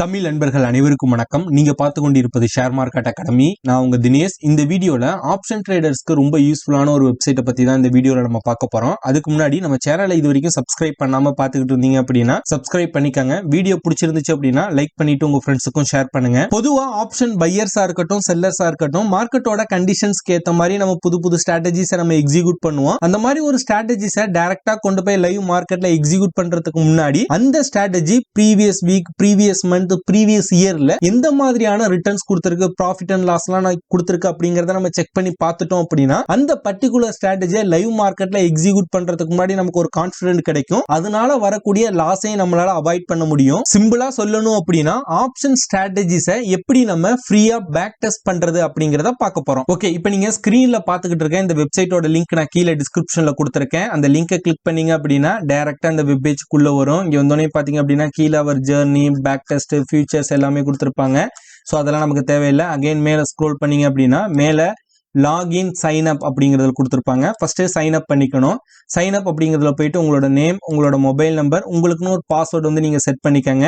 தமிழ் நண்பர்கள் அனைவருக்கும் வணக்கம். நீங்க பார்த்து கொண்டிருப்பது ஷேர் மார்க்கெட் அகாடமி. நான் உங்க தினேஷ். இந்த வீடியோல ஆப்ஷன் ட்ரேடர்ஸ்க்கு ரொம்ப யூஸ்ஃபுல்லான ஒரு வெப்சைட்டை பத்தி தான் இந்த வீடியோல நம்ம பார்க்க போறோம். அதுக்கு முன்னாடி நம்ம சேனலை இது வரைக்கும் சப்ஸ்கிரைப் பண்ணாம பார்த்துக்கிட்டு இருந்தீங்க அப்படின்னா சப்ஸ்கிரைப் பண்ணிக்கங்க. வீடியோ பிடிச்சிருந்துச்சு அப்படின்னா லைக் பண்ணிட்டு உங்க ஃப்ரெண்ட்ஸுக்கும் ஷேர் பண்ணுங்க. பொதுவா ஆப்ஷன் பையர்ஸா இருக்கட்டும் செல்லர்ஸா இருக்கட்டும் மார்க்கெட்டோட கண்டிஷன்ஸ்க்கு ஏற்ற மாதிரி நம்ம புது ஸ்ட்ராட்டஜிஸை நம்ம எக்ஸிக்யூட் பண்ணுவோம். அந்த மாதிரி ஒரு ஸ்ட்ராட்டஜிஸை டைரக்டா கொண்டு போய் லைவ் மார்க்கெட்ல எக்ஸிக்யூட் பண்றதுக்கு முன்னாடி அந்த strategy previous week previous month previous இயர்ல எந்த மாதிரியான ரிட்டர்ன்ஸ் கொடுத்திருக்கு, ப்ராஃபிட் அண்ட் லாஸ்லாம் கொடுத்திருக்கு அப்படிங்கறத நம்ம செக் பண்ணி பார்த்துட்டோம் அப்படின்னா அந்த பர்டிகுலர் ஸ்ட்ராட்டஜியை லைவ் மார்க்கெட்ல எக்ஸிக்யூட் பண்றதுக்கு முன்னாடி நமக்கு ஒரு கான்ஃபிடென்ட் கிடைக்கும். அதனால வரக்கூடிய லாஸையும் நம்மளால அவாய்ட் பண்ண முடியும். சிம்பிளா சொல்லணும் அப்படின்னா ஆப்ஷன் ஸ்ட்ராட்டஜிஸை எப்படி நம்ம ஃப்ரீயா பேக் டெஸ்ட் பண்றது அப்படிங்கறத பார்க்க போறோம். ஓகே, இப்போ நீங்க ஸ்கிரீன்ல பாத்துக்கிட்டு இருக்க இந்த வெப்சைட்டோட லிங்க் நான் கீழே டிஸ்கிரிப்ஷன்ல கொடுத்திருக்கேன். அந்த லிங்கை கிளிக் பண்ணீங்க அப்படின்னா டைரக்டா அந்த வெப் பேஜ்க்குள்ள வரும். இங்க வந்தோடனே பாத்தீங்க அப்படின்னா கீழே அவர் ஜர்னி, பேக் டெஸ்ட், ஃபியூச்சர்ஸ் எல்லாமே கொடுத்திருப்பாங்க. ஸோ அதெல்லாம் நமக்கு தேவையில்லை. அகைன் மேலே ஸ்க்ரோல் பண்ணீங்க அப்படின்னா மேலே லாகின் சைன் அப் அப்படிங்கிறதுல கொடுத்துருப்பாங்க. ஃபர்ஸ்ட் சைன் அப் பண்ணிக்கணும். சைன் அப் அப்படிங்கிறதுல போயிட்டு உங்களோட நேம், உங்களோட மொபைல் நம்பர், உங்களுக்குன்னு ஒரு பாஸ்வேர்டு வந்து நீங்க செட் பண்ணிக்கங்க.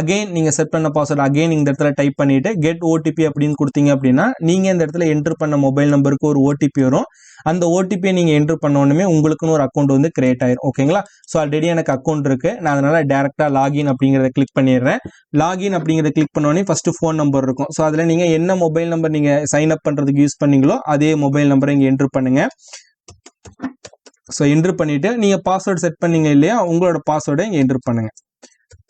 அகைன் நீங்க செட் பண்ண பாஸ்வேர்டு அகைன் இந்த இடத்துல டைப் பண்ணிட்டு கெட் ஓடிபி அப்படின்னு கொடுத்தீங்க அப்படின்னா நீங்க இந்த இடத்துல என்டர் பண்ண மொபைல் நம்பருக்கு ஒரு ஓடிபி வரும். அந்த ஓடிபியை நீங்க என்டர் பண்ண உடனே உங்களுக்குன்னு ஒரு அக்கௌண்ட் வந்து கிரியேட் ஆயிரும். ஓகேங்களா? ஸோ ஆல்ரெடி எனக்கு அக்கௌண்ட் இருக்கு. நான் அதனால டேரக்டா லாகின் அப்படிங்கிறத கிளிக் பண்ணிடுறேன். லாகின் அப்படிங்கிறத கிளிக் பண்ண உடனே ஃபர்ஸ்ட் ஃபோன் நம்பர் இருக்கும். ஸோ அதுல நீங்க என்ன மொபைல் நம்பர் நீங்க சைன் அப் பண்றதுக்கு யூஸ் பண்ணீங்களோ அதே மொபைல் நம்பரை இங்க என்டர் பண்ணுங்க. ஸோ என்டர் பண்ணிட்டு நீங்க பாஸ்வேர்டு செட் பண்ணீங்க இல்லையா, உங்களோட பாஸ்வேர்டை இங்க என்டர் பண்ணுங்க.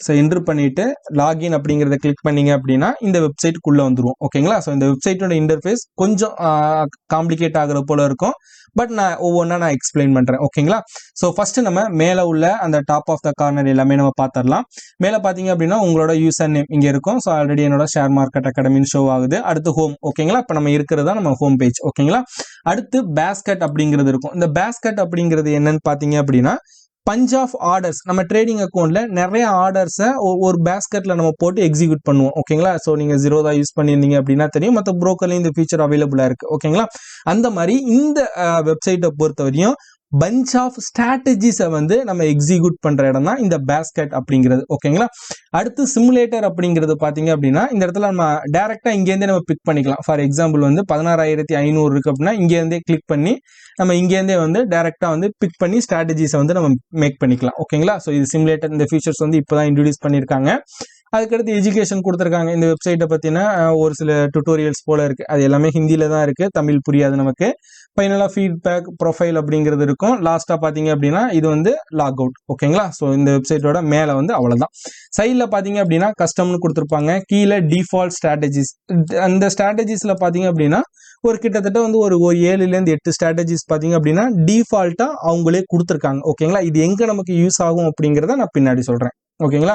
ஸோ என்டர் பண்ணிட்டு லாகின் அப்படிங்கிறத கிளிக் பண்ணீங்க அப்படின்னா இந்த வெப்சைட்டுக்குள்ள வந்துருவோம். ஓகேங்களா? ஸோ இந்த வெப்சைட்டோட இன்டர்ஃபேஸ் கொஞ்சம் காம்ப்ளிகேட் ஆகுற போல இருக்கும். பட் நான் ஒவ்வொன்றா நான் எக்ஸ்பிளைன் பண்றேன். ஓகேங்களா? ஸோ ஃபர்ஸ்ட் நம்ம மேலே உள்ள அந்த டாப் ஆஃப் த கார்னர் எல்லாமே நம்ம பார்த்துடலாம். மேலே பார்த்தீங்க அப்படின்னா உங்களோட யூசர் நேம் இங்கே இருக்கும். ஸோ ஆல்ரெடி என்னோட ஷேர் மார்க்கெட் அகாடமின்னு ஷோ ஆகுது. அடுத்து ஹோம். ஓகேங்களா? இப்போ நம்ம இருக்கிறதா நம்ம ஹோம் பேஜ். ஓகேங்களா? அடுத்து பேஸ்கெட் அப்படிங்கிறது இருக்கும். இந்த பேஸ்கெட் அப்படிங்கிறது என்னன்னு பார்த்தீங்க அப்படின்னா பஞ்ச் ஆஃப் ஆர்டர்ஸ். நம்ம ட்ரேடிங் அக்கௌண்ட்ல நிறைய ஆர்டர்ஸை ஒரு பேஸ்கெட்ல நம்ம போட்டு எக்ஸிக்யூட் பண்ணுவோம். ஓகேங்களா? ஸோ நீங்க ஜீரோதா யூஸ் பண்ணியிருந்தீங்க அப்படின்னா தெரியும். மற்ற புரோக்கர்லையும் இந்த ஃபீச்சர் அவைலபிளா இருக்கு. ஓகேங்களா? அந்த மாதிரி இந்த வெப்சைட்டை பொறுத்தவரையும் பஞ்ச் ஆஃப் ஸ்ட்ராட்டஜிஸை வந்து நம்ம எக்ஸிக்யூட் பண்ற இடம் தான் இந்த பேஸ்கெட் அப்படிங்கிறது. ஓகேங்களா? அடுத்து சிமுலேட்டர் அப்படிங்கிறது பாத்தீங்க அப்படின்னா இந்த இடத்துல நம்ம டைரக்டா இங்கேருந்தே நம்ம பிக் பண்ணிக்கலாம். ஃபார் எக்ஸாம்பிள் வந்து 16,500 இருக்கு அப்படின்னா இங்கேருந்தே கிளிக் பண்ணி நம்ம இங்கேருந்தே வந்து டைரக்டா வந்து பிக் பண்ணி ஸ்ட்ராட்டஜிஸை வந்து நம்ம மேக் பண்ணிக்கலாம். ஓகேங்களா? ஸோ இது சிமுலேட்டர். இந்த ஃபீச்சர்ஸ் வந்து இப்போதான் இன்ட்ரோடியூஸ் பண்ணியிருக்காங்க. அதுக்கடுத்து எஜுகேஷன் கொடுத்துருக்காங்க. இந்த வெப்சைட்டை பற்றின ஒரு சில டுட்டோரியல்ஸ் போல இருக்கு. அது எல்லாமே ஹிந்தியில தான் இருக்கு, தமிழ் புரியாது நமக்கு. ஃபைனலாக ஃபீட்பேக், ப்ரொஃபைல் அப்படிங்கிறது இருக்கும். லாஸ்ட்டாக பார்த்தீங்க அப்படின்னா இது வந்து லாக் அவுட். ஓகேங்களா? ஸோ இந்த வெப்சைட்டோட மேலே வந்து அவ்வளோதான். சைடில் பார்த்தீங்க அப்படின்னா கஸ்டம்னு கொடுத்துருப்பாங்க. கீழே டிஃபால்ட் ஸ்ட்ராட்டஜிஸ். அந்த ஸ்ட்ராட்டஜிஸில் பார்த்தீங்க அப்படின்னா ஒரு கிட்டத்தட்ட வந்து ஒரு 7லேருந்து 8 ஸ்ட்ராட்டஜிஸ் பார்த்தீங்க அப்படின்னா டிஃபால்ட்டாக அவங்களே கொடுத்துருக்காங்க. ஓகேங்களா? இது எங்கே நமக்கு யூஸ் ஆகும் அப்படிங்கிறத நான் பின்னாடி சொல்கிறேன். ஓகேங்களா?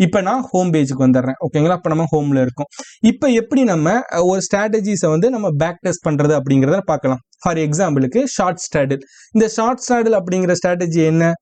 இப்போ நான் ஹோம் பேஜுக்கு வந்துடுறேன். ஓகேங்களா? இப்போ நம்ம ஹோம்ல இருக்கோம். இப்போ எப்படி நம்ம ஒரு ஸ்ட்ராட்டஜிஸை வந்து நம்ம பேக் டெஸ்ட் பண்றது அப்படிங்கிறத பார்க்கலாம். ஃபார் எக்ஸாம்பிளுக்கு ஷார்ட் ஸ்ட்ராடல். இந்த ஷார்ட் ஸ்ட்ராடல் அப்படிங்கிற ஸ்ட்ராட்டஜி என்ன?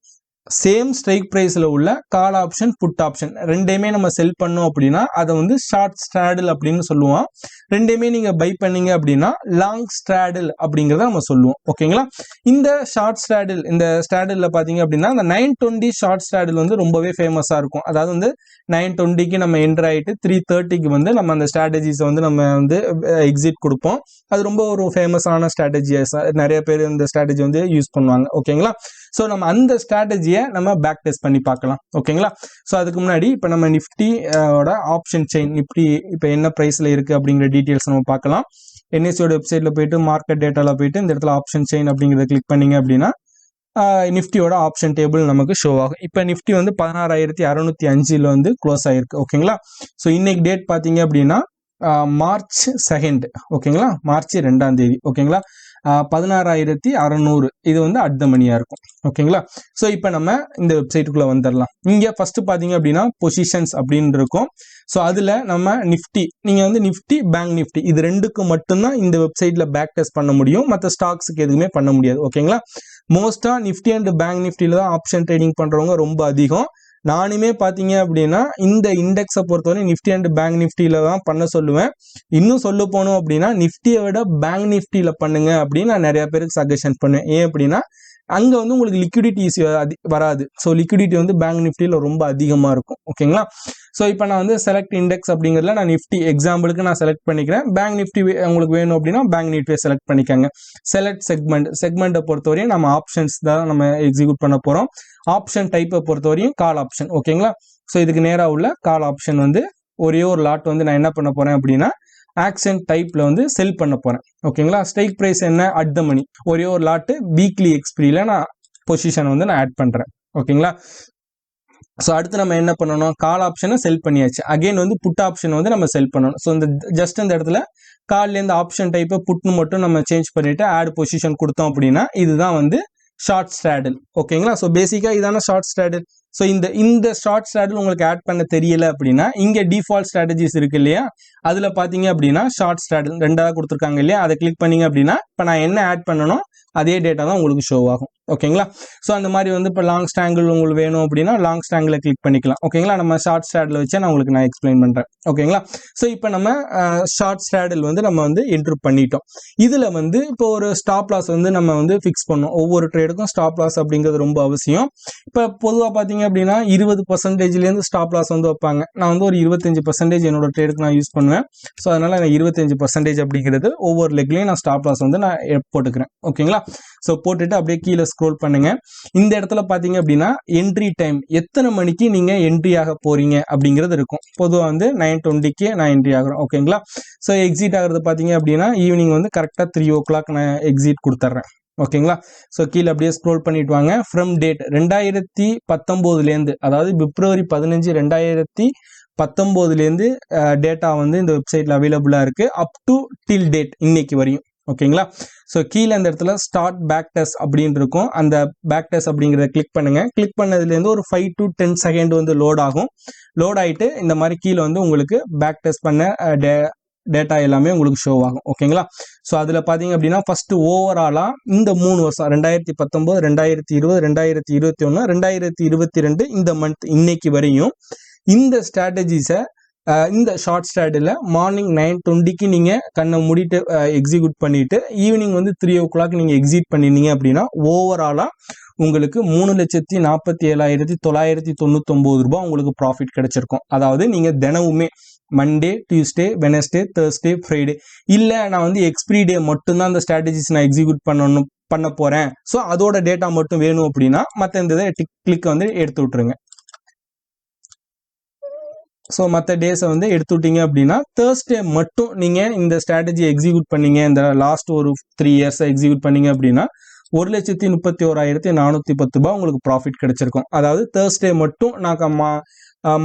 சேம் ஸ்ட்ரைக் பிரைஸ்ல உள்ள கால் ஆப்ஷன், புட் ஆப்ஷன் ரெண்டையுமே நம்ம செல் பண்ணோம் அப்படின்னா அதை வந்து ஷார்ட் ஸ்ட்ராடல் அப்படின்னு சொல்லுவோம். ரெண்டையுமே நீங்க பை பண்ணீங்க அப்படின்னா லாங் ஸ்ட்ராடல் அப்படிங்கிறத நம்ம சொல்லுவோம். ஓகேங்களா? இந்த ஷார்ட் ஸ்ட்ராடல், இந்த ஸ்ட்ராடல்ல பாத்தீங்க அப்படின்னா இந்த 920 ஷார்ட் ஸ்ட்ராடல் வந்து ரொம்பவே ஃபேமஸா இருக்கும். அதாவது வந்து 920க்கு நம்ம என்டர் ஆயிட்டு 330க்கு வந்து நம்ம அந்த ஸ்ட்ராட்டஜிஸை வந்து நம்ம வந்து எக்ஸிட் கொடுப்போம். அது ரொம்ப ஒரு ஃபேமஸான ஸ்ட்ராட்டஜிஸ். நிறைய பேர் இந்த ஸ்ட்ராட்டஜி வந்து யூஸ் பண்ணுவாங்க. ஓகேங்களா? ஸோ நம்ம அந்த ஸ்ட்ராட்டஜியை நம்ம பேக் டெஸ்ட் பண்ணி பார்க்கலாம். ஓகேங்களா? ஸோ அதுக்கு முன்னாடி இப்போ நம்ம நிஃப்டியோட ஆப்ஷன் செயின், நிஃப்டி இப்போ என்ன ப்ரைஸில் இருக்குது அப்படிங்கிற டீட்டெயில்ஸ் நம்ம பார்க்கலாம். என்எஸ்சியோட வெப்சைட்டில் போயிட்டு மார்க்கெட் டேட்டாவில் போயிட்டு இந்த இடத்துல ஆப்ஷன் செயின் அப்படிங்கிறத கிளிக் பண்ணீங்க அப்படின்னா நிஃப்டியோட ஆப்ஷன் டேபிள் நமக்கு ஷோ ஆகும். இப்போ நிஃப்டி வந்து 16,605 வந்து க்ளோஸ் ஆயிருக்கு. ஓகேங்களா? ஸோ இன்னைக்கு டேட் பார்த்தீங்க அப்படின்னா மார்ச் 2. ஓகேங்களா? மார்ச் 2. ஓகேங்களா? 16,600 இது வந்து அட் த மணியா இருக்கும். ஓகேங்களா? ஸோ இப்போ நம்ம இந்த வெப்சைட்டுக்குள்ள வந்துடலாம். இங்க ஃபர்ஸ்ட் பாத்தீங்க அப்படின்னா பொசிஷன்ஸ் அப்படின்னு இருக்கும். ஸோ அதுல நம்ம நிஃப்டி, நீங்க வந்து நிஃப்டி, பேங்க் நிஃப்டி இது ரெண்டுக்கு மட்டும்தான் இந்த வெப்சைட்ல பேக் டெஸ்ட் பண்ண முடியும். மற்ற ஸ்டாக்ஸுக்கு எதுவுமே பண்ண முடியாது. ஓகேங்களா? மோஸ்டா நிஃப்டி அண்ட் பேங்க் நிஃப்டியில தான் ஆப்ஷன் ட்ரேடிங் பண்றவங்க ரொம்ப அதிகம். நானுமே பாத்தீங்க அப்படின்னா இந்த இண்டெக்ஸை பொறுத்தவரை நிஃப்டி அண்ட் பேங்க் நிஃப்டியில தான் பண்ண சொல்லுவேன். இன்னும் சொல்ல போனோம் அப்படின்னா நிஃப்டியை விட பேங்க் நிஃப்டியில பண்ணுங்க அப்படின்னு நான் நிறைய பேருக்கு சஜஷன் பண்ணுவேன். ஏன் அப்படின்னா அங்கே வந்து உங்களுக்கு லிக்விடிட்டி வராது. ஸோ லிக்விடிட்டி வந்து பேங்க் நிஃப்டியில் ரொம்ப அதிகமாக இருக்கும். ஓகேங்களா? ஸோ இப்போ நான் வந்து செலக்ட் இண்டெக்ஸ் அப்படிங்கிறதுல நான் நிஃப்டி எக்ஸாம்பிளுக்கு நான் செலக்ட் பண்ணிக்கிறேன். பேங்க் நிஃப்டி உங்களுக்கு வேணும் அப்படின்னா பேங்க் நிஃப்டியை செலக்ட் பண்ணிக்கோங்க. செலக்ட் செக்மெண்ட்டை பொறுத்தவரையும் நம்ம ஆப்ஷன்ஸ் தான் நம்ம எக்ஸிக்யூட் பண்ண போகிறோம். ஆப்ஷன் டைப்பை பொறுத்தவரையும் கால் ஆப்ஷன். ஓகேங்களா? ஸோ இதுக்கு நேராக உள்ள கால் ஆப்ஷன் வந்து ஒரே ஒரு லாட் வந்து நான் என்ன பண்ண போகிறேன் அப்படின்னா ஆக்ஷன் டைப்ல வந்து செல் பண்ண போறேன். ஓகேங்களா? ஸ்ட்ரைக் பிரைஸ் என்ன? அட் த மணி. ஒரே ஒரு லாட்டு வீக்லி எக்ஸ்பிரியில நான் பொசிஷன் வந்து நான் ஆட் பண்றேன். ஓகேங்களா? ஸோ அடுத்து நம்ம என்ன பண்ணணும்? கால் ஆப்ஷனை செல் பண்ணியாச்சு. அகைன் வந்து புட் ஆப்ஷன் வந்து நம்ம செல் பண்ணணும். ஸோ இந்த ஜஸ்ட் இந்த இடத்துல கால்லேருந்து ஆப்ஷன் டைப்பை புட்னு மட்டும் நம்ம சேஞ்ச் பண்ணிட்டு ஆட் பொசிஷன் கொடுத்தோம் அப்படின்னா இதுதான் வந்து ஷார்ட் ஸ்ட்ராடல். ஓகேங்களா? ஸோ பேசிக்காக இதான ஷார்ட் ஸ்ட்ராடல். ஸோ இந்த ஷார்ட் ஸ்ட்ராடல் உங்களுக்கு ஆட் பண்ண தெரியல அப்படின்னா இங்கே டிஃபால்ட் ஸ்ட்ராட்டஜிஸ் இருக்கு இல்லையா, அதில் பார்த்தீங்க அப்படின்னா ஷார்ட் ஸ்ட்ராடல் ரெண்டாவது கொடுத்துருக்காங்க இல்லையா, அதை கிளிக் பண்ணீங்க அப்படின்னா இப்போ நான் என்ன ஆட் பண்ணணும் அதே டேட்டா தான் உங்களுக்கு ஷோ ஆகும். ஓகேங்களா? ஸோ அந்த மாதிரி வந்து இப்போ லாங் ஸ்ட்ராங்கிள் உங்களுக்கு வேணும் அப்படின்னா லாங் ஸ்ட்ராங்கில் கிளிக் பண்ணிக்கலாம். ஓகேங்களா? நம்ம ஷார்ட் ஸ்ட்ராடில் வச்சு நான் உங்களுக்கு எக்ஸ்பிளைன் பண்ணுறேன். ஓகேங்களா? ஸோ இப்போ நம்ம ஷார்ட் ஸ்ட்ராடில் வந்து நம்ம வந்து என்ட்ரு பண்ணிட்டோம். இதில் வந்து இப்போ ஒரு ஸ்டாப் லாஸ் வந்து நம்ம வந்து ஃபிக்ஸ் பண்ணோம். ஒவ்வொரு ட்ரேடுக்கும் ஸ்டாப் லாஸ் அப்படிங்கிறது ரொம்ப அவசியம். இப்போ பொதுவாக பார்த்தீங்க அப்படின்னா 20% ஸ்டாப் லாஸ் வந்து வைப்பாங்க. நான் வந்து ஒரு 25% என்னோட ட்ரேடுக்கு நான் யூஸ் பண்ணுவேன். ஸோ அதனால் நான் 25% அப்படிங்கிறது ஒவ்வொரு லெக்லையும் நான் ஸ்டாப் லாஸ் வந்து நான் போட்டுக்கிறேன். ஓகேங்களா? ஸோ போட்டுட்டு அப்படியே கீழே ஸ்க்ரோல் பண்ணுங்க. இந்த இடத்துல பார்த்தீங்க அப்படின்னா என்ட்ரி டைம் எத்தனை மணிக்கு நீங்கள் என்ட்ரி ஆக போறீங்க அப்படிங்கிறது இருக்கும். பொதுவாக வந்து 9:20க்கு நான் என்ட்ரி ஆகிறேன். ஓகேங்களா? ஸோ எக்ஸிட் ஆகிறது பார்த்தீங்க அப்படின்னா ஈவினிங் வந்து கரெக்டாக 3 o'clock நான் எக்ஸிட் கொடுத்துட்றேன். ஓகேங்களா? ஸோ கீழே அப்படியே ஸ்க்ரோல் பண்ணிட்டு வாங்க. ஃப்ரம் டேட் 2019 அதாவது பிப்ரவரி 15 2019 டேட்டா வந்து இந்த வெப்சைட்ல அவைலபிளா இருக்கு. அப் டு டில் டேட் இன்னைக்கு வரையும். ஓகேங்களா? ஸோ கீழே அந்த இடத்துல ஸ்டார்ட் பேக் டெஸ்ட் அப்படின்னு இருக்கும். அந்த பேக் டெஸ்ட் அப்படிங்கிறத கிளிக் பண்ணுங்க. கிளிக் பண்ணதுலேருந்து ஒரு 5 to 10 செகண்ட் வந்து லோட் ஆகும். லோட் ஆகிட்டு இந்த மாதிரி கீழே வந்து உங்களுக்கு பேக் டெஸ்ட் பண்ண டேட்டா எல்லாமே உங்களுக்கு ஷோ ஆகும். ஓகேங்களா? ஸோ அதில் பார்த்தீங்க அப்படின்னா ஃபர்ஸ்ட் ஓவராலாக இந்த 3 வருஷம் 2019 2020 2021 2022 இந்த மந்த் இன்னைக்கு வரையும் இந்த ஸ்ட்ராட்டஜிஸை இந்த ஷார்ட் ஸ்ட்ராட்டில் மார்னிங் 9:20க்கு நீங்கள் கண்ணை மூடிட்டு எக்ஸிக்யூட் பண்ணிவிட்டு ஈவினிங் வந்து 3 o'clock நீங்கள் எக்ஸிட் பண்ணினீங்க அப்படின்னா ஓவராலாக உங்களுக்கு 3,47,999 ரூபாய் உங்களுக்கு ப்ராஃபிட் கிடைச்சிருக்கும். அதாவது நீங்கள் தினமுமே Monday, Tuesday, Wednesday, Thursday, Friday இல்லை நான் வந்து எக்ஸ்பிரி டே மட்டும்தான் அந்த ஸ்ட்ராட்டஜிஸ் நான் எக்ஸிக்யூட் பண்ண போகிறேன், ஸோ அதோட டேட்டா மட்டும் வேணும் அப்படின்னா மற்ற இந்த இதை கிளிக் வந்து எடுத்து விட்டுருங்க. ஸோ மற்ற டேஸை வந்து எடுத்து விட்டீங்க அப்படின்னா தேர்ஸ்டே மட்டும் நீங்கள் இந்த ஸ்ட்ராட்டஜி எக்ஸிக்யூட் பண்ணீங்க, இந்த லாஸ்ட் ஒரு 3 years எக்ஸிக்யூட் பண்ணீங்க அப்படின்னா 1,31,410 ரூபாய் உங்களுக்கு ப்ராஃபிட் கிடைச்சிருக்கும். அதாவது தேர்ஸ்டே மட்டும் நான்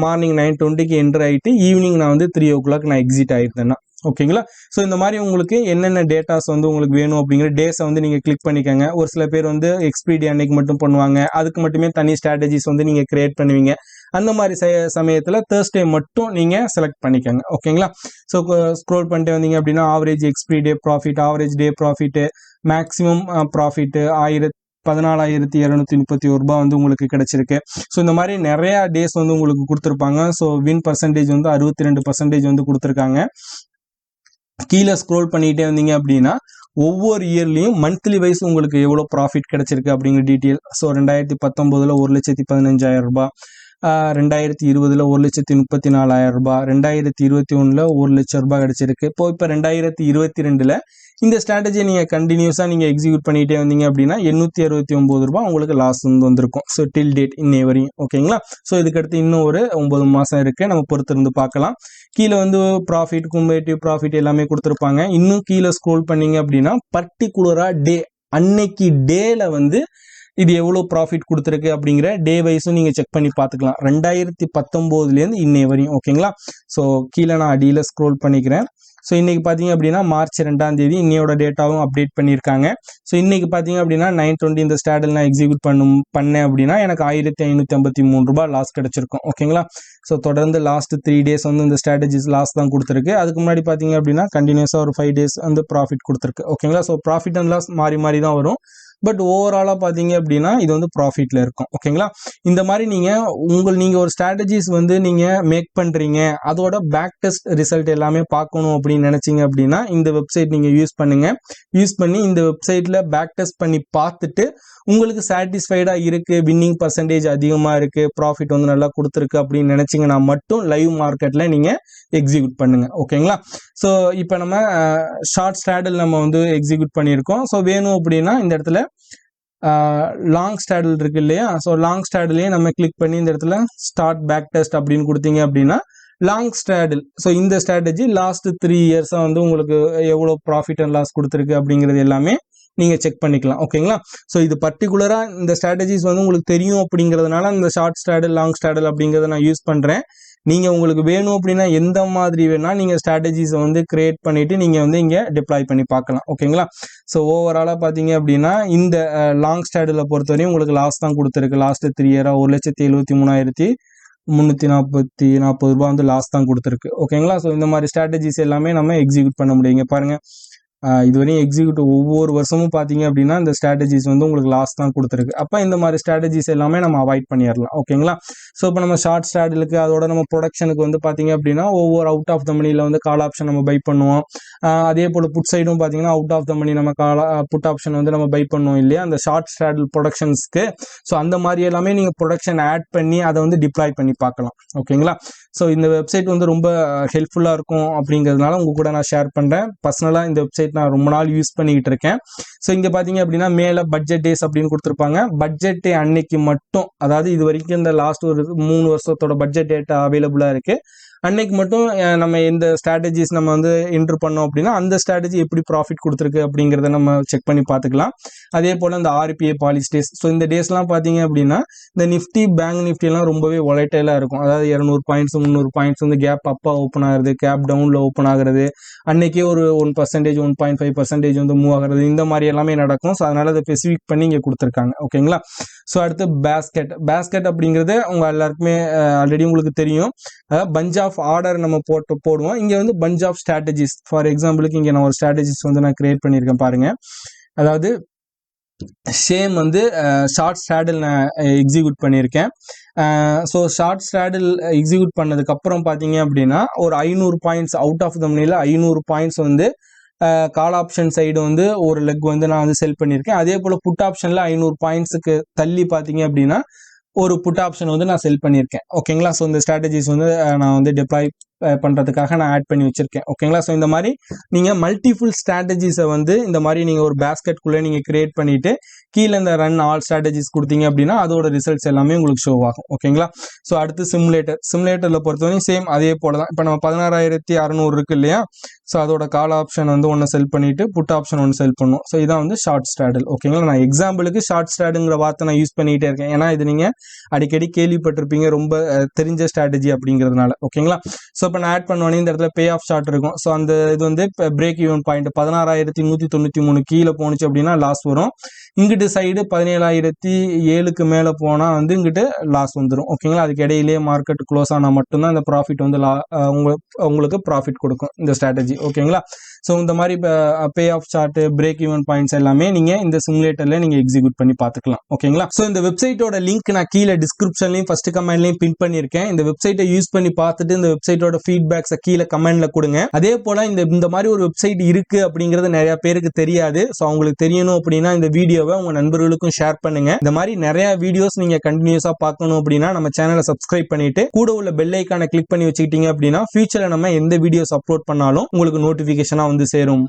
மார்னிங் 9:20க்கு என்டர் ஆகிட்டு ஈவினிங் நான் வந்து 3 o'clock நான் எக்ஸிட் ஆகிருந்தேன்னா. ஓகேங்களா? ஸோ இந்த மாதிரி உங்களுக்கு என்னென்ன டேட்டாஸ் வந்து உங்களுக்கு வேணும் அப்படிங்கிற டேஸை வந்து நீங்கள் கிளிக் பண்ணிக்கோங்க. ஒரு சில பேர் வந்து எக்ஸ்பிரி டே அன்னைக்கு மட்டும் பண்ணுவாங்க, அதுக்கு மட்டுமே தனி ஸ்ட்ராட்டஜிஸ் வந்து நீங்கள் கிரியேட் பண்ணுவீங்க. அந்த மாதிரி சமயத்தில் தேர்ஸ்டே மட்டும் நீங்கள் செலக்ட் பண்ணிக்கோங்க. ஓகேங்களா? ஸோ ஸ்க்ரோல் பண்ணிட்டு வந்தீங்க அப்படின்னா ஆவரேஜ் எக்ஸ்பிரி டே ப்ராஃபிட், ஆவரேஜ் டே ப்ராஃபிட்டு, மேக்ஸிமம் ப்ராஃபிட்டு 14,231 ரூபாய் வந்து உங்களுக்கு கிடைச்சிருக்கு. ஸோ இந்த மாதிரி நிறையா டேஸ் வந்து உங்களுக்கு கொடுத்துருப்பாங்க. ஸோ வின் பர்சன்டேஜ் வந்து 62% வந்து கொடுத்துருக்காங்க. கீழே ஸ்க்ரோல் பண்ணிகிட்டே வந்தீங்க அப்படின்னா ஒவ்வொரு இயர்லையும் மந்த்லி வைஸ் உங்களுக்கு எவ்வளோ ப்ராஃபிட் கிடைச்சிருக்கு அப்படிங்கிற டீட்டெயில். ஸோ 2019 1,15,000 ரூபாய், 2020 1,34,000 ரூபாய், 2021 1,00,000 ரூபாய் கிடைச்சிருக்கு. இப்போ 2022 இந்த ஸ்ட்ராட்டஜியை நீங்கள் கண்டினியூஸாக நீங்கள் எக்ஸிக்யூட் பண்ணிகிட்டே வந்தீங்க அப்படின்னா 869 ரூபாய் உங்களுக்கு லாஸ் வந்து வந்திருக்கும். ஸோ டில் டேட் இன்னை வரையும். ஓகேங்களா? ஸோ இதுக்கடுத்து இன்னும் ஒரு 9 மாதம் இருக்குது, நம்ம பொறுத்திருந்து பார்க்கலாம். கீழே வந்து ப்ராஃபிட், குமுலேட்டிவ் ப்ராஃபிட் எல்லாமே கொடுத்துருப்பாங்க. இன்னும் கீழே ஸ்க்ரோல் பண்ணீங்க அப்படின்னா பர்டிகுலராக டே அன்னைக்கு டேல வந்து இது எவ்வளோ ப்ராஃபிட் கொடுத்துருக்கு அப்படிங்கிற டே வைஸும் நீங்கள் செக் பண்ணி பார்த்துக்கலாம். 2019 இன்னை வரையும். ஓகேங்களா? ஸோ கீழே நான் அடியில் ஸ்க்ரோல் பண்ணிக்கிறேன். ஸோ இன்றைக்கி பார்த்தீங்க அப்படின்னா மார்ச் 2 இன்னையோட டேட்டாவும் அப்டேட் பண்ணியிருக்காங்க. ஸோ இன்றைக்கி பார்த்தீங்க அப்படின்னா 9:20 இந்த ஸ்ட்ராட்டில் நான் எக்ஸிக்யூட் பண்ணேன் அப்படின்னா எனக்கு 1,553 ரூபாய் லாஸ் கிடச்சிருக்கும். ஓகேங்களா? ஸோ தொடர்ந்து லாஸ்ட் 3 டேஸ் வந்து இந்த ஸ்ட்ராட்டஜிஸ் லாஸ் தான் கொடுத்துருக்கு. அதுக்கு முன்னாடி பார்த்தீங்க அப்படின்னா கண்டினியூஸாக ஒரு 5 டேஸ் வந்து ப்ராஃபிட் கொடுத்துருக்கு. ஓகேங்களா? ஸோ ப்ராஃபிட் அண்ட் லாஸ் மாறி தான் வரும். பட் ஓவராலாக பார்த்தீங்க அப்படின்னா இது வந்து ப்ராஃபிட்டில் இருக்கும். ஓகேங்களா? இந்த மாதிரி நீங்கள் ஒரு ஸ்ட்ராட்டஜிஸ் வந்து நீங்கள் மேக் பண்ணுறீங்க, அதோட பேக் டெஸ்ட் ரிசல்ட் எல்லாமே பார்க்கணும் அப்படின்னா அப்படின்னு நினைச்சீங்க அப்படின்னா இந்த வெப்சைட் நீங்க யூஸ் பண்ணுங்க. யூஸ் பண்ணி இந்த வெப்சைட்ல பேக் டெஸ்ட் பண்ணி பார்த்துட்டு உங்களுக்கு சாட்டிஸ்ஃபைடா இருக்கு, வின்னிங் பர்சன்டேஜ் அதிகமா இருக்கு, ப்ராஃபிட் வந்து நல்லா கொடுத்துருக்கு அப்படின்னு நினைச்சீங்கன்னா மட்டும் லைவ் மார்க்கெட்ல நீங்க எக்ஸிக்யூட் பண்ணுங்க. ஓகேங்களா? ஸோ இப்போ நம்ம ஷார்ட் ஸ்ட்ராடல் நம்ம வந்து எக்ஸிக்யூட் பண்ணியிருக்கோம். ஸோ வேணும் அப்படின்னா இந்த இடத்துல லாங் ஸ்ட்ராடல் இருக்கு இல்லையா? ஸோ லாங் ஸ்ட்ராடலையே நம்ம கிளிக் பண்ணி இந்த இடத்துல ஸ்டார்ட் பேக் டெஸ்ட் அப்படின்னு கொடுத்தீங்க அப்படின்னா லாங் ஸ்ட்ராடல். ஸோ இந்த ஸ்ட்ராட்டஜி லாஸ்ட் 3 இயர்ஸாக வந்து உங்களுக்கு எவ்வளோ ப்ராஃபிட் அண்ட் லாஸ் கொடுத்துருக்கு அப்படிங்கிறது எல்லாமே நீங்கள் செக் பண்ணிக்கலாம். ஓகேங்களா? ஸோ இது பர்டிகுலராக இந்த ஸ்ட்ராட்டஜிஸ் வந்து உங்களுக்கு தெரியும் அப்படிங்கிறதுனால இந்த ஷார்ட் ஸ்ட்ராடல் லாங் ஸ்ட்ராடல் அப்படிங்கிறத நான் யூஸ் பண்ணுறேன். நீங்கள் உங்களுக்கு வேணும் அப்படின்னா எந்த மாதிரி வேணால் நீங்கள் ஸ்ட்ராட்டஜிஸை வந்து கிரியேட் பண்ணிவிட்டு நீங்கள் வந்து இங்கே டிப்ளாய் பண்ணி பார்க்கலாம். ஓகேங்களா? ஸோ ஓவராலாக பார்த்தீங்க அப்படின்னா இந்த லாங் ஸ்ட்ராடலை பொறுத்தவரையும் உங்களுக்கு லாஸ் தான் கொடுத்துருக்கு. லாஸ்ட்டு 3 இயராக 1,73,340 ரூபா வந்து லாஸ் தான் கொடுத்துருக்கு. ஓகேங்களா? ஸோ இந்த மாதிரி ஸ்ட்ராட்டஜிஸ் எல்லாமே நம்ம எக்ஸிக்யூட் பண்ண முடியுங்க. பாருங்கள், இதுவரையும் எக்ஸிக்யூட் ஒவ்வொரு வருஷமும் பார்த்தீங்க அப்படின்னா இந்த ஸ்ட்ராட்டஜிஸ் வந்து உங்களுக்கு லாஸ் தான் கொடுத்துருக்கு. அப்போ இந்த மாதிரி ஸ்ட்ராட்டஜிஸ் எல்லாமே நம்ம அவாய்ட் பண்ணிடலாம். ஓகேங்களா? ஸோ இப்போ நம்ம ஷார்ட் ஸ்ட்ராடலுக்கு அதோட நம்ம ப்ரொடக்ஷனுக்கு வந்து பார்த்தீங்க அப்படின்னா ஒவ்வொரு அவுட் ஆஃப் த மணியில் வந்து கால் ஆப்ஷன் நம்ம பை பண்ணுவோம். அதே போல் புட் சைடும் பார்த்தீங்கன்னா அவுட் ஆஃப் த மணி நம்ம புட் ஆப்ஷன் வந்து நம்ம பை பண்ணுவோம் இல்லையா அந்த ஷார்ட் ஸ்ட்ராடல் ப்ரொடக்ஷன்ஸ்க்கு. ஸோ அந்த மாதிரி எல்லாமே நீங்கள் ப்ரொடக்ஷன் ஆட் பண்ணி அதை வந்து டிப்ளாய் பண்ணி பார்க்கலாம். ஓகேங்களா? ஸோ இந்த வெப்சைட் வந்து ரொம்ப ஹெல்ப்ஃபுல்லாக இருக்கும் அப்படிங்கிறதுனால உங்கள் கூட நான் ஷேர் பண்ணுறேன். பர்சனலாக இந்த வெப்சைட் நான் ரொம்ப நாள் யூஸ் பண்ணிக்கிட்டு இருக்கேன். ஸோ இங்கே பார்த்தீங்க அப்படின்னா மேலே பட்ஜெட் டேஸ் அப்படின்னு கொடுத்துருப்பாங்க. பட்ஜெட் டே அன்னைக்கு மட்டும், அதாவது இது வரைக்கும் இந்த லாஸ்ட் ஒரு 3 வருஷத்தோட பட்ஜெட் டேட்டா அவைலபிளாக இருக்குது. அன்னைக்கு மட்டும் நம்ம எந்த ஸ்ட்ராட்டஜிஸ் நம்ம வந்து என்ட்ரு பண்ணோம் அப்படின்னா அந்த ஸ்ட்ராட்டஜி எப்படி ப்ராஃபிட் கொடுத்துருக்கு அப்படிங்கிறத நம்ம செக் பண்ணி பார்த்துக்கலாம். அதே போல் இந்த ஆர்பிஐ பாலிசி டேஸ். ஸோ இந்த டேஸ்லாம் பார்த்தீங்க அப்படின்னா இந்த நிஃப்டி பேங்க் நிஃப்டிலாம் ரொம்பவே வொலைட்டைலாக இருக்கும். அதாவது 200 பாயிண்ட்ஸ் 300 பாயிண்ட்ஸ் வந்து கேப் அப்பாக ஓப்பன் ஆகுறது, கேப் டவுனில் ஓப்பன் ஆகுறது, அன்னைக்கே ஒரு 1%, 1.5% வந்து மூவ் ஆகுறது, இந்த மாதிரி எல்லாமே நடக்கும். ஸோ அதனால் அதை ஸ்பெசிஃபிக் பண்ணி இங்கே கொடுத்துருக்காங்க. ஓகேங்களா? ஸோ அடுத்து பேஸ்கெட் அப்படிங்கிறது உங்கள் எல்லாருக்குமே ஆல்ரெடி உங்களுக்கு தெரியும். அதாவது பஞ்ச் ஆஃப் ஆர்டர் நம்ம போடுவோம். இங்கே வந்து பஞ்ச் ஆஃப் ஸ்ட்ராட்டஜிஸ். ஃபார் எக்ஸாம்பிளுக்கு இங்கே நான் ஒரு ஸ்ட்ராட்டஜிஸ் வந்து நான் கிரியேட் பண்ணியிருக்கேன் பாருங்கள். அதாவது சேம் வந்து ஷார்ட் ஸ்ட்ராடல் நான் எக்ஸிக்யூட் பண்ணியிருக்கேன். ஸோ ஷார்ட் ஸ்ட்ராடல் எக்ஸிக்யூட் பண்ணதுக்கப்புறம் பார்த்தீங்க அப்படின்னா ஒரு 500 பாயிண்ட்ஸ் அவுட் ஆஃப் த மணியில் 500 பாயிண்ட்ஸ் வந்து கால் ஆப்ஷன் சைடு வந்து ஒரு லெக் வந்து நான் வந்து செல் பண்ணியிருக்கேன். அதே போல் புட் ஆப்ஷனில் 500 பாயிண்ட்ஸுக்கு தள்ளி பார்த்தீங்க அப்படின்னா ஒரு புட் ஆப்ஷன் வந்து நான் செல் பண்ணியிருக்கேன். ஓகேங்களா? ஸோ இந்த ஸ்ட்ராட்டஜிஸ் வந்து நான் வந்து டிப்ளாய் பண்ணுறதுக்காக நான் ஆட் பண்ணி வச்சிருக்கேன். ஓகேங்களா? ஸோ இந்த மாதிரி நீங்கள் மல்டிபிள் ஸ்ட்ராட்டஜிஸை வந்து இந்த மாதிரி நீங்கள் ஒரு பேஸ்கெட்குள்ளே நீங்கள் கிரியேட் பண்ணிவிட்டு கீழே இந்த ரன் ஆல் ஸ்ட்ராட்டஜிஸ் கொடுத்தீங்க அப்படின்னா அதோட ரிசல்ட்ஸ் எல்லாமே உங்களுக்கு ஷோ ஆகும். ஓகேங்களா? ஸோ அடுத்து சிமுலேட்டரில் பொறுத்தவரைக்கும் சேம் அதே போல் தான். இப்போ நம்ம 16,600 இருக்குது இல்லையா? ஸோ அதோட கால் ஆப்ஷன் வந்து ஒன்று செல் பண்ணிவிட்டு புட் ஆப்ஷன் ஒன்று செல் பண்ணும். ஸோ இதான் வந்து ஷார்ட் ஸ்ட்ராடல். ஓகேங்களா? நான் எக்ஸாம்பிளுக்கு ஷார்ட் ஸ்ட்ராடுங்கிற வார்த்தை நான் யூஸ் பண்ணிகிட்டே இருக்கேன். ஏன்னா இது நீங்கள் அடிக்கடி கேள்விப்பட்டிருப்பீங்க, ரொம்ப தெரிஞ்ச ஸ்ட்ராட்டஜி அப்படிங்கிறதுனால. ஓகேங்களா? ஸோ இப்போ நான் ஆட் பண்ணோன்னே இந்த இடத்துல பே ஆஃப் ஷார்ட் இருக்கும். ஸோ அந்த இது வந்து இப்போ பிரேக் ஈவன் பாயிண்ட் 16,193 கீழே போணுச்சு அப்படின்னா லாஸ் வரும். இங்கிட்டு சைடு 17,007க்கு மேலே போனால் வந்து இங்கிட்டு லாஸ் வந்துடும். ஓகேங்களா? அதுக்கு இடையிலேயே மார்க்கெட் க்ளோஸ் ஆனால் மட்டும்தான் இந்த ப்ராஃபிட் வந்து உங்களுக்கு ப்ராஃபிட் கொடுக்கும் இந்த ஸ்ட்ராட்டஜி. ஓகேங்களா? ஸோ இந்த மாதிரி இப்போ payoff chart, break even points எல்லாமே நீங்கள் இந்த சிமுலேட்டரில் நீங்கள் எக்ஸிக்யூட் பண்ணி பார்த்துக்கலாம். ஓகேங்களா? ஸோ இந்த வெப்சைட்டோட லிங்க் நான் கீழே டிஸ்கிரிப்ஷன்லையும் ஃபர்ஸ்ட் கமெண்ட்லையும் பின் பண்ணியிருக்கேன். இந்த வெப்சைட்டை யூஸ் பண்ணி பார்த்துட்டு இந்த வெப்சைட்டோட ஃபீட்பேக்ஸை கீழே கமெண்ட்ல கொடுங்க. அதே போல் இந்த மாதிரி ஒரு வெப்சைட் இருக்கு அப்படிங்கிறது நிறைய பேருக்கு தெரியாது. ஸோ அவங்களுக்கு தெரியணும் அப்படின்னா இந்த வீடியோவை உங்க நண்பர்களுக்கும் ஷேர் பண்ணுங்க. இந்த மாதிரி நிறைய வீடியோஸ் நீங்க கண்டினியூஸா பார்க்கணும் அப்படின்னா நம்ம சேனலை சப்ஸ்கிரைப் பண்ணிட்டு கூட உள்ள பெல் ஐகானை கிளிக் பண்ணி வச்சுக்கிட்டீங்க அப்படின்னா ஃபியூச்சர்ல நம்ம எந்த வீடியோஸ் அப்லோட் பண்ணாலும் உங்களுக்கு நோட்டிபிகேஷனா வந்து சேரும்.